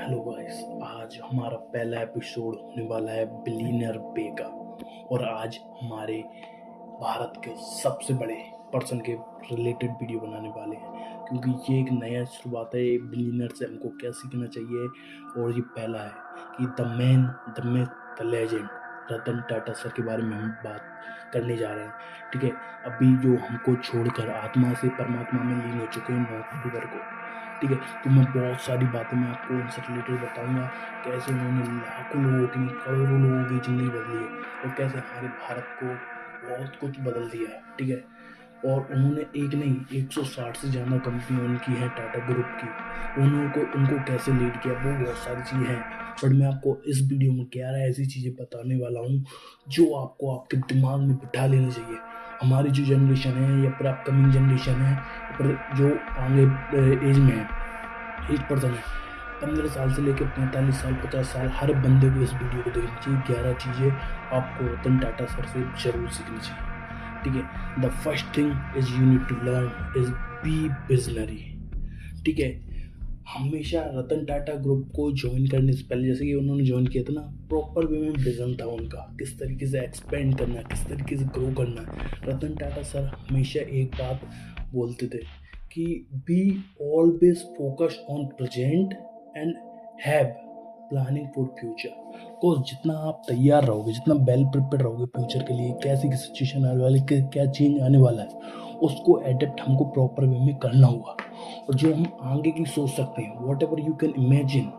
Hello guys. आज हमारा पहला एपिसोड होने वाला है बिलियनर पे का। और आज हमारे भारत के सबसे बड़े पर्सन के रिलेटेड वीडियो बनाने वाले हैं, क्योंकि ये एक नया शुरुआत है। बिलियनर से हमको क्या सीखना चाहिए। और ये पहला है कि the man, the myth, the legend Ratan Tata sir के बारे में हम बात करने जा रहे हैं। ठीक है, अभी जो हमको छोड़कर आत्मा से परमात्मा में लीन हो चुके हैं 9 अक्टूबर को। ठीक है, तो मैं बहुत सारी बातें मैं आपको उनसे रिलेटेड बताऊंगा, कैसे उन्होंने लाखों लोगों की, करोड़ों लोगों की ज़िंदगी बदली है और कैसे हमारे भारत को बहुत कुछ बदल दिया है। ठीक है, और उन्होंने एक नहीं 160 से ज़्यादा कंपनी उनकी है टाटा ग्रुप की। उनको कैसे लीड किया, वो बहुत सारी चीज़ें हैं। बट मैं आपको इस वीडियो में 11 ऐसी चीज़ें बताने वाला हूँ जो आपको आपके दिमाग में बिठा लेनी चाहिए। हमारी जो जनरेशन है या फिर अपकमिंग जनरेशन है या फिर जो आगे एज में है, एज पर्सन है, 15 साल से लेकर 45 साल 50 साल, हर बंदे को इस वीडियो को देखनी चाहिए। 11 चीज़ें आपको रतन टाटा सर से जरूर सीखनी चाहिए। ठीक है, the first thing is you need to learn is be visionary. ठीक है, हमेशा रतन टाटा ग्रुप को ज्वाइन करने से पहले, जैसे कि उन्होंने ज्वाइन किया था ना, प्रॉपर वे में विजन था उनका, किस तरीके से एक्सपेंड करना है, किस तरीके से ग्रो करना है। रतन टाटा सर हमेशा एक बात बोलते थे कि be always focused on present and have planning for future. को जितना आप तैयार रहोगे, जितना वेल प्रिपेयर रहोगे फ्यूचर के लिए, कैसी की सिचुएशन आने वाली, क्या चेंज आने वाला है, उसको एडेप्ट हमको प्रॉपर वे में करना होगा। और जो हम आगे की सोच सकते हैं, what ever you can imagine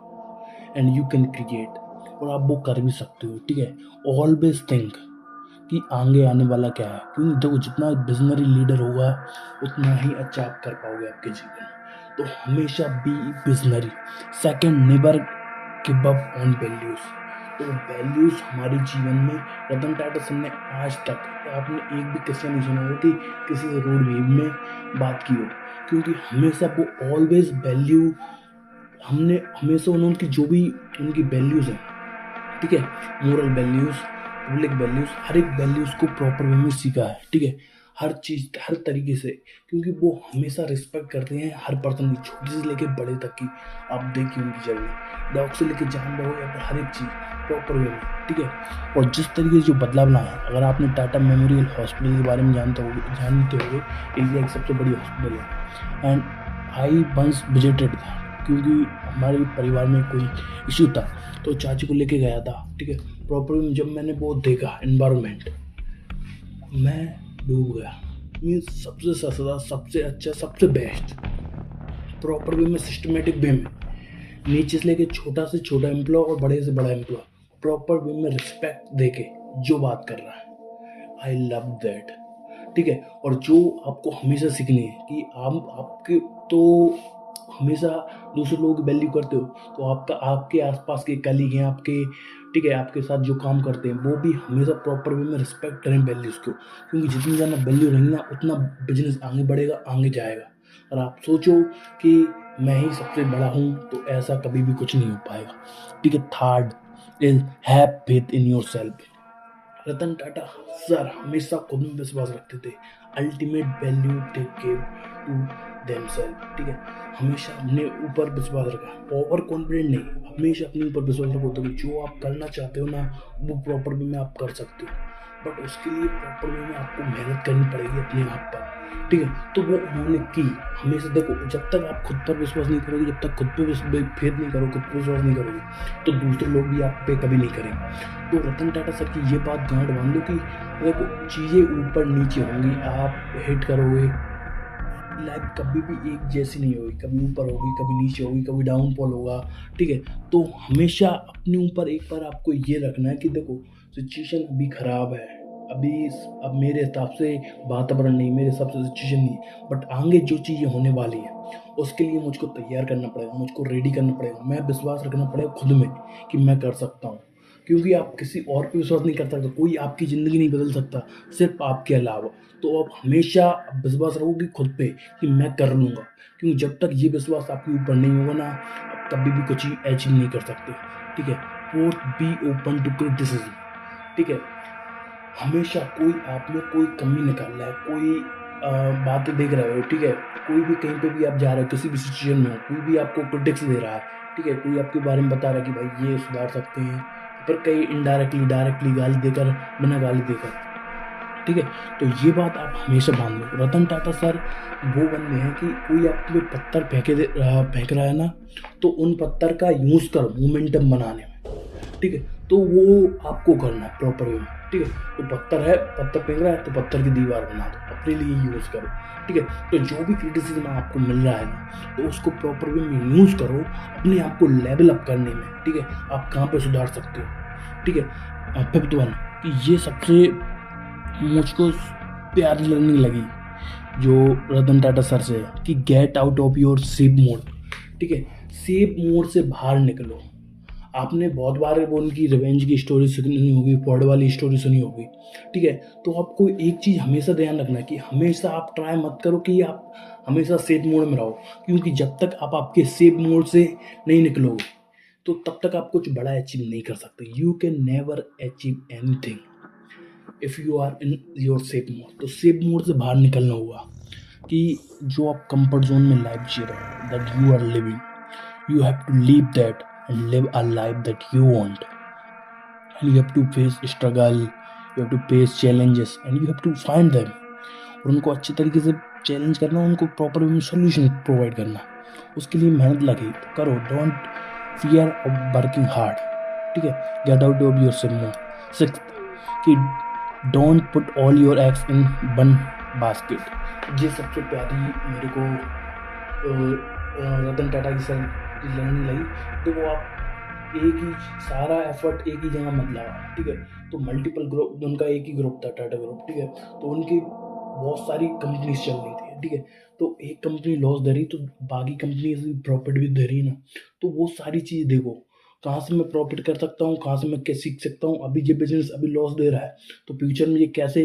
and you can create, और आप वो कर भी सकते हो। ठीक है, ऑलवेज थिंक कि आगे आने वाला क्या है, क्योंकि देखो जितना विजनरी लीडर होगा उतना ही अच्छा आप कर पाओगे आपके जीवन में। तो हमेशा be visionary. Second, never give up on values. तो वैल्यूज हमारे जीवन में, रतन टाटा सर ने आज तक, आपने एक भी किस्सा नहीं सुना होगा कि किसी से रोड में बात की हो, क्योंकि हमेशा वो ऑलवेज वैल्यू, हमने हमेशा उनकी जो भी उनकी वैल्यूज हैं, ठीक है, मोरल वैल्यूज, पब्लिक वैल्यूज, हर एक वैल्यूज को प्रॉपर वे में सीखा है। ठीक है, हर चीज़ हर तरीके से, क्योंकि वो हमेशा रिस्पेक्ट करते हैं हर पर्सन की, छोटे से लेके बड़े तक की। आप देखिए उनकी जर्नी, डॉग से लेके जानवर हो या फिर हर एक चीज़ प्रॉपर वे में। ठीक है, और जिस तरीके से जो बदलाव लाए हैं, अगर आपने टाटा मेमोरियल हॉस्पिटल के बारे में जानते हो, इंडिया की सबसे बड़ी हॉस्पिटल है। एंड आई वंस विजिटेड, क्योंकि हमारे परिवार में कोई इशू था तो चाची को लेके गया था। ठीक है, प्रॉपर जब मैंने वो देखा एनवायरनमेंट, मैं डूब गया। मीन्स सबसे सस्ता, सबसे अच्छा, सबसे बेस्ट, प्रॉपर वे में, सिस्टमेटिक वे में, नीचे से लेके छोटा से छोटा एम्प्लॉय और बड़े से बड़ा एम्प्लॉय प्रॉपर वे में रिस्पेक्ट देके जो बात कर रहा है, आई लव दैट। ठीक है, और जो आपको हमेशा सीखनी है कि आप आपके तो हमेशा दूसरे लोगों की वैल्यू करते हो, तो आपके आसपास के कलीग हैं आपके, ठीक है, आपके साथ जो काम करते हैं, वो भी हमेशा प्रॉपर वे में रिस्पेक्ट करें वैल्यूज़ को, क्योंकि जितनी ज़्यादा वैल्यू रहेंगी ना, उतना बिजनेस आगे बढ़ेगा, आगे जाएगा। और आप सोचो कि मैं ही सबसे बड़ा हूँ, तो ऐसा कभी भी कुछ नहीं हो पाएगा। ठीक है, third is have faith in yourself. Ratan Tata sir हमेशा खुद में विश्वास रखते थे। Ultimate value they give to themselves. ठीक है, हमेशा अपने ऊपर विश्वास रखा, ओवर कॉन्फिडेंट नहीं, हमेशा अपने ऊपर विश्वास रखो, तो जो आप करना चाहते हो ना, वो प्रॉपर वे में आप कर सकते हो। बट उसके लिए प्रॉपर वे में आपको मेहनत करनी पड़ेगी अपने आप पर। ठीक है, तो वो उन्होंने की। हमेशा देखो, जब तक आप खुद पर विश्वास नहीं करोगे, जब तक खुद पे फेथ नहीं करोगे, खुद पर विश्वास नहीं करोगे, तो दूसरे लोग भी आप पे कभी नहीं करेंगे। तो रतन टाटा सर की ये बात गांठ बांध लो कि देखो चीज़ें ऊपर नीचे होंगी, आप हिट करोगे, लाइफ कभी भी एक जैसी नहीं होगी, कभी ऊपर होगी, कभी नीचे होगी, कभी डाउनफॉल होगा। ठीक है, तो हमेशा अपने ऊपर एक बार आपको ये रखना है कि देखो सिचुएशन अभी ख़राब है, अभी अब मेरे हिसाब से वातावरण नहीं, मेरे हिसाब से सिचुएशन नहीं, बट आगे जो चीज़ें होने वाली हैं उसके लिए मुझको तैयार करना पड़ेगा, मुझको रेडी करना पड़ेगा, मैं विश्वास रखना पड़ेगा खुद में कि मैं कर सकता हूँ। क्योंकि आप किसी और पे विश्वास नहीं कर सकते, कोई आपकी ज़िंदगी नहीं बदल सकता सिर्फ आपके अलावा। तो आप हमेशा विश्वास रखोगे खुद पे कि मैं कर लूँगा, क्योंकि जब तक ये विश्वास आपके ऊपर नहीं होगा ना, आप कभी भी कुछ अचीव नहीं कर सकते। ठीक है, fourth, be open to criticism. ठीक है, हमेशा कोई आप में कोई कमी निकाल रहा है, कोई बातें देख रहे हो, ठीक है, कोई भी कहीं पे भी आप जा रहे हो, किसी भी सिचुएशन में हो, कोई भी आपको क्रिटिक्स दे रहा है, ठीक है, कोई आपके बारे में बता रहा है कि भाई ये सुधार सकते हैं, पर कई इनडायरेक्टली डायरेक्टली गाली देकर, बिना गाली देकर, ठीक है। तो ये बात आप हमेशा मान लो, रतन टाटा सर वो बंदे हैं कि कोई आपके पत्थर फेंक रहा है ना, तो उन पत्थर का यूज़ करो मोमेंटम बनाने में, ठीक है। तो वो आपको करना है प्रॉपर वे में, ठीक है। तो पत्थर फेंक रहा है तो पत्थर की दीवार बना दो, अपने लिए यूज़ करो, ठीक है। तो जो भी क्रिटिसिज्म आपको मिल रहा है ना, तो उसको प्रॉपर वे में यूज़ करो अपने आप को लेवल अप करने में, ठीक है। आप कहाँ पे सुधार सकते हो, ठीक है। फिफ्थ वन कि ये सबसे मुझको प्यारी लर्निंग लगी जो रतन टाटा सर से है कि gate out of your safe mode, ठीक है। सेफ मोड से बाहर निकलो। आपने बहुत बार वो उनकी रिवेंज की स्टोरी सुनी होगी, पॉड वाली स्टोरी सुनी होगी, ठीक है। तो आपको एक चीज़ हमेशा ध्यान रखना है कि हमेशा आप ट्राई मत करो कि आप हमेशा सेफ मोड में रहो, क्योंकि जब तक आप आपके सेफ मोड से नहीं निकलोगे तो तब तक आप कुछ बड़ा अचीव नहीं कर सकते। You can never achieve anything if you are in your safe mode. तो सेफ मोड से बाहर निकलना हुआ कि जो आप कंफर्ट जोन में लाइफ जी रहे हो, that you are living, you have to leave that and live a life that you want, and you have to face struggle, you have to face challenges and you have to find them, और उनको अच्छी तरीके से challenge करना, उनको proper solution provide करना, उसके लिए मेहनत लगे तो करो। Don't fear of working hard, ठीक है। Get out of your six कि don't put all your eggs in one basket. ये सबसे प्यारी मेरे को रतन टाटा की सर की लर्निंग लगी। तो वो आप एक ही सारा एफर्ट एक ही जगह मत लगाओ, ठीक है। तो मल्टीपल ग्रुप, उनका एक ही ग्रुप था टाटा ग्रुप, ठीक है। तो उनकी बहुत सारी कंपनीज चल रही थी, ठीक है। तो एक कंपनी लॉस दे रही तो बाकी कंपनी प्रॉफिट भी दे रही ना, तो वो सारी चीज़ देखो कहाँ से मैं प्रॉफिट कर सकता हूँ, कहाँ से मैं क्या सीख सकता हूँ। अभी ये बिजनेस अभी लॉस दे रहा है तो फ्यूचर में ये कैसे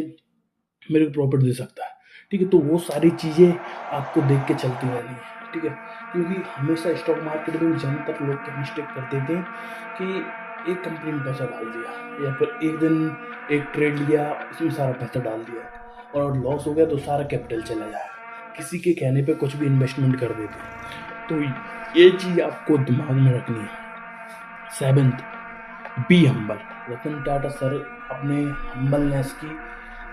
मेरे को प्रॉफिट दे सकता है, ठीक है। तो वो सारी चीज़ें आपको देख के चलती रहनी है, ठीक है। क्योंकि हमेशा स्टॉक मार्केट में ज़्यादातर लोग क्या मिस्टेक करते थे कि एक कंपनी में पैसा डाल दिया या फिर एक दिन एक ट्रेड लिया, उसमें सारा पैसा डाल दिया और लॉस हो गया तो सारा कैपिटल चला जाएगा, किसी के कहने पे कुछ भी इन्वेस्टमेंट कर देते। तो ये चीज़ आपको दिमाग में रखनी है। Seventh, be humble. Ratan Tata sir अपने हम्बलनेस की,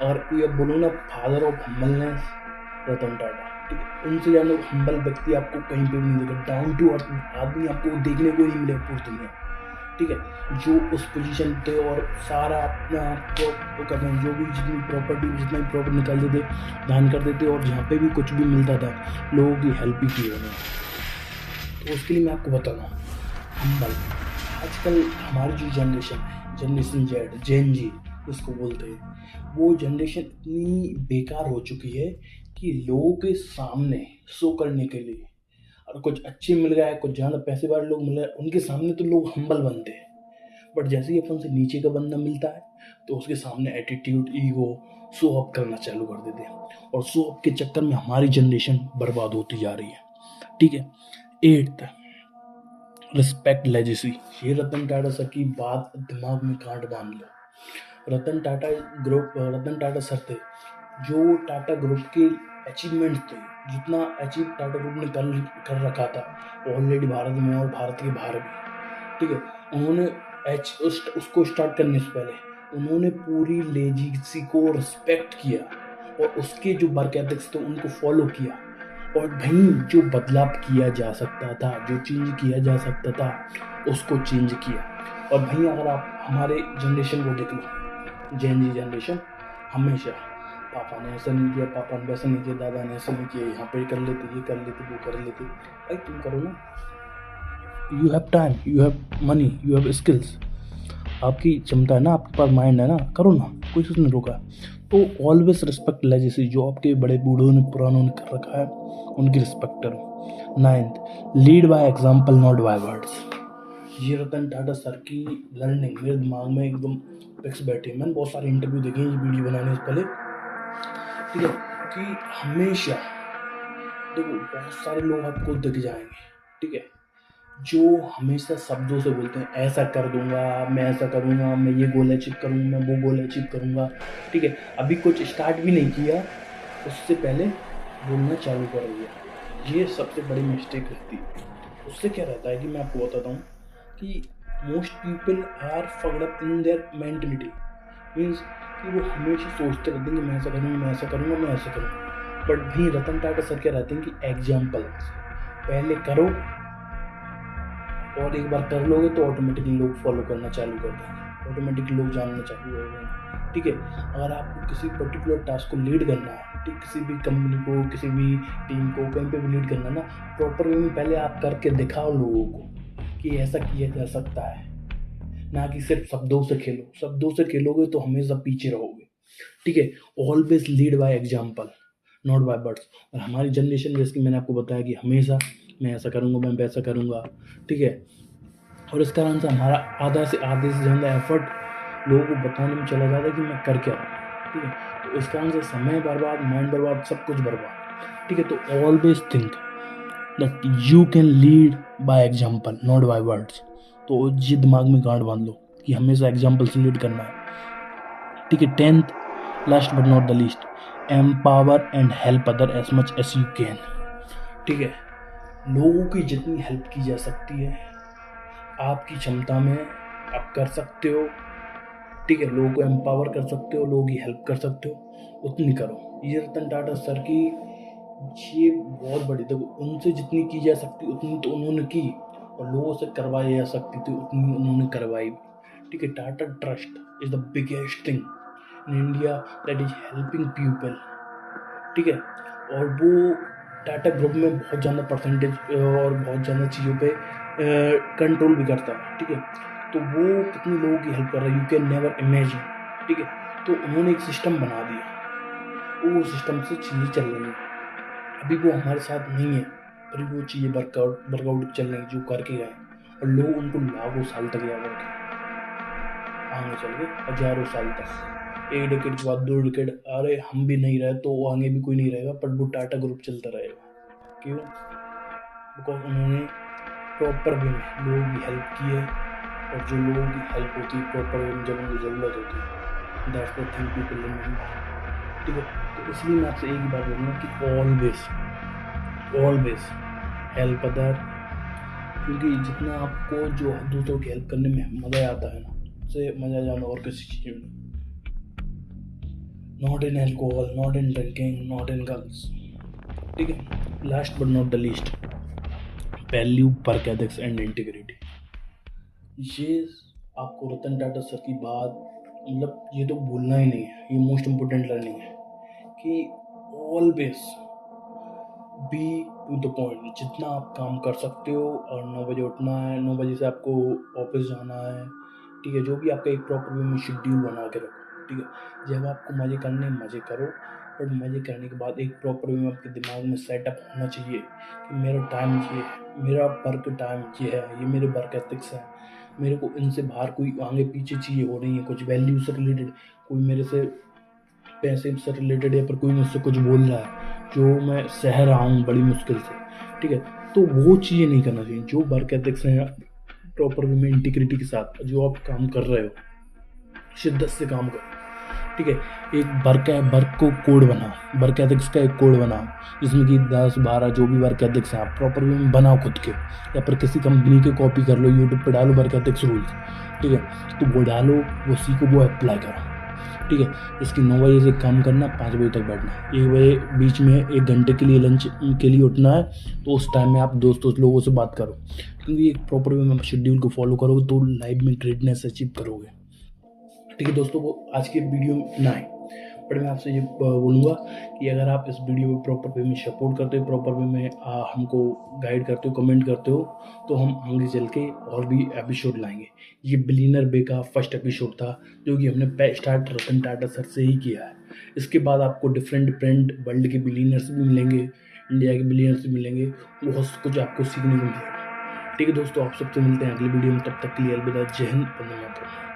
अगर कोई अब बोलो ना father of humbleness, Ratan Tata, ठीक है। उनसे ज़्यादा हम्बल व्यक्ति आपको कहीं पे भी नहीं मिलेगा। डाउन टू अर्थ आदमी आपको देखने को नहीं मिलेगा पूरी दुनिया, ठीक है। जो उस पोजीशन पे और सारा अपना वो करते हैं, जो भी जितनी प्रॉपर्टी जितना भी प्रॉफिट निकाल देते दान कर देते, और जहाँ पे भी कुछ भी मिलता था लोगों की हेल्प ही की उन्होंने। तो उसके लिए मैं आपको बता रहा हूँ हम्बल। आजकल हमारी जो जनरेशन है, जनरेशन जेड, जेन जी उसको बोलते हैं, वो जनरेशन इतनी बेकार हो चुकी है कि लोगों के सामने शो करने के लिए और कुछ अच्छे मिल गया है, कुछ ज़्यादा पैसे वाले लोग मिल रहे हैं, उनके सामने तो लोग हम्बल बनते हैं। बट जैसे ही अपन से नीचे का बंदा मिलता है तो उसके सामने एटीट्यूड, ईगो, शो अप करना चालू कर देते हैं, और शो अप के चक्कर में हमारी जनरेशन बर्बाद होती जा रही है, ठीक है। Eighth, respect legacy. ये रतन टाटा सर की बात दिमाग में गांठ बांध लो। रतन टाटा सर थे जो टाटा ग्रुप के अचीवमेंट्स थे, जितना अचीव टाटा ग्रुप ने कर रखा था ऑलरेडी भारत में और भारत के बाहर भी, ठीक है। उन्होंने उसको स्टार्ट करने से पहले उन्होंने पूरी लेजेसी को रिस्पेक्ट किया और उसके जो वर्क एथिक्स थे उनको फॉलो किया, और भाई जो बदलाव किया जा सकता था, जो चेंज किया जा सकता था उसको चेंज किया। और भाई अगर आप हमारे जनरेशन को देख लो, जेन जी जनरेशन, हमेशा पापा ने ऐसा नहीं किया, पापा ने वैसा नहीं किया, दादा ने ऐसा नहीं किया, यहाँ पे कर लेते, ये कर लेते, वो कर लेते। भाई तुम करो ना, you have time, you have money, you have skills, आपकी क्षमता है ना, आपके पास माइंड है ना, करो ना, कोई कुछ नहीं रोका। तो ऑलवेज रिस्पेक्ट लेजेसी, जो आपके बड़े बूढ़ों ने पुरानों ने कर रखा है उनकी रिस्पेक्ट करो। Ninth, lead by example not by words. ये रतन टाटा सर की लर्निंग मेरे दिमाग में एकदम फिक्स बैठी है। मैंने बहुत सारे इंटरव्यू देखे ये वीडियो बनाने से पहले, ठीक है। कि हमेशा देखो बहुत सारे लोग आपको दिख जाएंगे, ठीक है, जो हमेशा शब्दों से बोलते हैं ऐसा कर दूंगा, मैं ऐसा करूंगा, मैं ये गोल अचीव करूंगा, मैं वो गोल अचीव करूंगा, ठीक है। अभी कुछ स्टार्ट भी नहीं किया उससे पहले बोलना चालू कर दिया। ये सबसे बड़ी मिस्टेक रहती है, उससे क्या रहता है कि मैं आपको बताता हूँ कि most people are fucked up in their mentality, means कि वो हमेशा सोचते रहते हैं कि मैं ऐसा करूँगा, मैं ऐसा करूँगा, मैं ऐसा करूँगा। बट भी रतन टाटा सर क्या रहते हैं कि एग्जाम्पल्स पहले करो, और एक बार कर लोगे तो ऑटोमेटिकली लोग फॉलो करना चालू कर देंगे, ऑटोमेटिकली लोग जानना चालू कर देंगे। ठीक है, अगर आपको किसी पर्टिकुलर टास्क को लीड करना है, ठीक, किसी भी कंपनी को, किसी भी टीम को कहीं पे भी लीड करना ना, प्रॉपर वे में पहले आप करके दिखाओ लोगों को कि ऐसा किया जा सकता है, ना कि सिर्फ शब्दों से खेलो। शब्दों से खेलोगे तो हमेशा पीछे रहोगे। ठीक है, always lead by example, not by words. और हमारी जनरेशन, जैसे कि मैंने आपको बताया कि हमेशा मैं ऐसा करूँगा, मैं वैसा करूँगा। ठीक है, और इस कारण से हमारा आधे से ज़्यादा एफर्ट लोगों को बताने में चला जाता है कि मैं कर क्या रहा हूँ। ठीक है, तो इस कारण से समय बर्बाद, माइंड बर्बाद, सब कुछ बर्बाद। ठीक है, तो always think that you can lead by example, not by words. तो ये दिमाग में गांठ बांध लो कि हमेशा एग्जाम्पल से लीड करना है। ठीक है, 10th, last but not the least, empower and help other as much as you can. ठीक है, लोगों की जितनी हेल्प की जा सकती है आपकी क्षमता में, आप कर सकते हो। ठीक है, लोगों को एम्पावर कर सकते हो, लोगों की हेल्प कर सकते हो, उतनी करो। ये रतन टाटा सर की ये बहुत बड़ी, देखो उनसे जितनी की जा सकती उतनी तो उन्होंने की, और लोगों से करवाई जा सकती थी उतनी उन्होंने करवाई। ठीक है, Tata trust is the biggest thing in India that is helping people. ठीक है, और वो टाटा ग्रुप में बहुत ज़्यादा परसेंटेज और बहुत ज़्यादा चीज़ों पे कंट्रोल भी करता है। ठीक है, तो वो कितने लोगों की हेल्प कर रहा है, यू कैन नेवर इमेजिन। ठीक है, तो उन्होंने एक सिस्टम बना दिया, वो सिस्टम से चीज़ें चल रही हैं। अभी वो हमारे साथ नहीं है, पर वो चीज़ें वर्कआउट चल रही जो करके गए, और लोग उनको लाखों साल तक याद रखें, आगे चल के हजारों साल तक, एक डिकेड के बाद 2 डिकेड, अरे हम भी नहीं रहे तो आगे भी कोई नहीं रहेगा, पर वो टाटा ग्रुप चलता रहेगा। क्यों? बिकॉज उन्होंने प्रॉपर वे में लोगों की हेल्प की है, और जो लोगों की हेल्प होती है प्रॉपर वे में जब उनको ज़रूरत होती है, that's the thing people remember. ठीक है, तो इसलिए मैं आपसे एक ही बात बोलूँगा कि ऑलवेज हेल्प अदर, क्योंकि जितना आपको जो दूसरों की हेल्प करने में मज़ा आता है ना, उससे मज़ा जाना और किसी चीज़ में। Not in alcohol, not in drinking, not in girls. ठीक है, last but not the least, value, work ethics and integrity. ये आपको रतन टाटा सर की बात, मतलब ये तो भूलना ही नहीं है, ये मोस्ट इम्पोर्टेंट लर्निंग है कि always be to the point. जितना आप काम कर सकते हो, और 9 बजे उठना है, 9 बजे से आपको ऑफिस जाना है। ठीक है, जो भी आपका एक प्रॉपर वे में शेड्यूल बना के रखो। ठीक है, जब आपको मज़े करने, मज़े करो, बट मज़े करने के बाद एक प्रॉपर वे में आपके दिमाग में सेटअप होना चाहिए कि मेरा टाइम ये है, मेरा वर्क टाइम ये है, ये मेरे वर्क एथिक्स है, मेरे को इनसे बाहर कोई आगे पीछे चीज़ें हो रही हैं, कुछ वैल्यू से रिलेटेड, कोई मेरे से पैसे से रिलेटेड है, पर कोई मुझसे कुछ बोल रहा है जो मैं सह रहा हूँ बड़ी मुश्किल से। ठीक है, तो वो चीज़ें नहीं करना चाहिए। जो वर्क एथिक्स हैं प्रॉपर वे में इंटीग्रिटी के साथ जो आप काम कर रहे हो, शिद्दत से काम करो। ठीक है, एक वर्क को कोड बनाओ, वर्क एथिक्स का एक कोड बनाओ, जिसमें कि 10-12 जो भी वर्क एथिक्स हैं आप प्रॉपर वे में बनाओ खुद के, या फिर किसी कंपनी के कॉपी कर लो, यूट्यूब पे डालो वर्क एथिक्स रूल्स। ठीक है, तो वो डालो, वो सीखो, वो अप्लाई करो। ठीक है, इसकी 9 बजे से काम करना, 5 बजे तक बैठना, 1 बजे बीच में 1 घंटे के लिए लंच के लिए उठना है, तो उस टाइम में आप दोस्त लोगों से बात करो, क्योंकि एक प्रॉपर वे में शेड्यूल को फॉलो करोगे तो लाइफ में ग्रेटनेस अचीव करोगे। ठीक है दोस्तों, वो आज के वीडियो में इतना है, बट मैं आपसे ये बोलूँगा कि अगर आप इस वीडियो में प्रॉपर वे में सपोर्ट करते हो, प्रॉपर वे में हमको गाइड करते हो, कमेंट करते हो, तो हम आगे चल के और भी एपिसोड लाएंगे। ये बिलियनर बे का फर्स्ट एपिसोड था, जो कि हमने स्टार्ट रतन टाटा सर से ही किया है। इसके बाद आपको डिफरेंट वर्ल्ड के बिलियनर्स भी मिलेंगे, इंडिया के बिलियनर्स भी मिलेंगे, बहुत कुछ आपको सीखने को मिलेगा। ठीक है दोस्तों, आप सबसे मिलते हैं अगली वीडियो में, तब तक के लिए अलविदा, जय हिंद, वंदे मातरम।